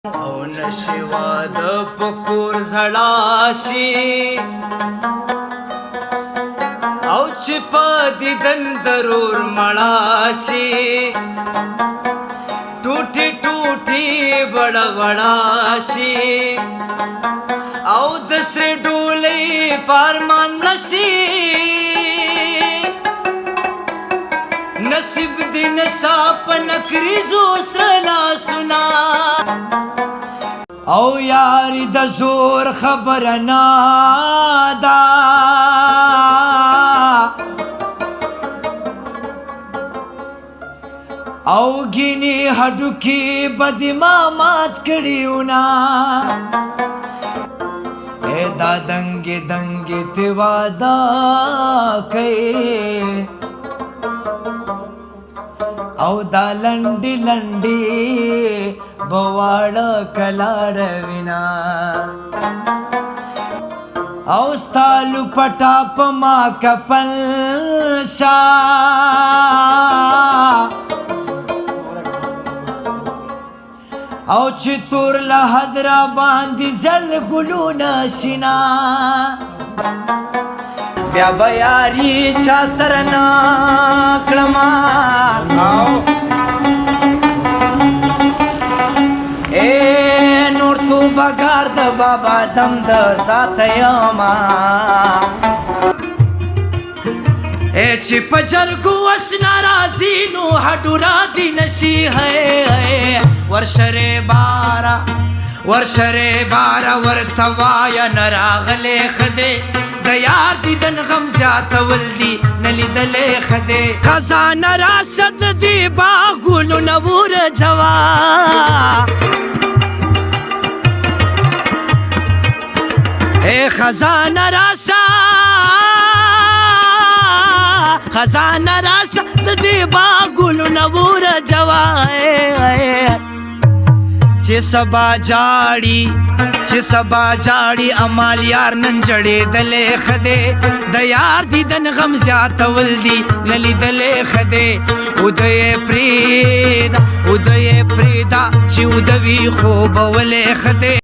او نشوا د پکور زړاشي او چې په دیدن ضرور مړاشي ټوټي ټوټي بڑا بڑا شي او د سر ډولې پارمان نشي نصیب دی نشا پنکریزو سرلا سنا او یاری د زور خبر نادا او گینی ہڈو کی بدمامات کڑیونا اے دا دنگی دنگی تیوادا کئی او دا لنڈی لنڈی بواڑ کلار وینا او ستالو پٹا پما کپل شا او چتور لحدرا باندی زل گلونا شنا بیا بیاری چا سرنا کلما اے نور تو بگار د بابا دم د سات یما اے چی پجرگو اشنا رازی نو ہڈو را دی نشی ہے ورشرے بارا ورتوایا نراغلے خدے دیار دیدن غم زیادہ ولدی نلی دلے خدے خزان راشد دی باغولو نور جوا اے خزان راشد دی باغولو نور جوا چه سبا جاڑی امال یار ننجڑے دلے خدے دیار دیدن غم زیادہ ولدی نلی دلے خدے ادھے پریدا چی ادھوی خوب ولے خدے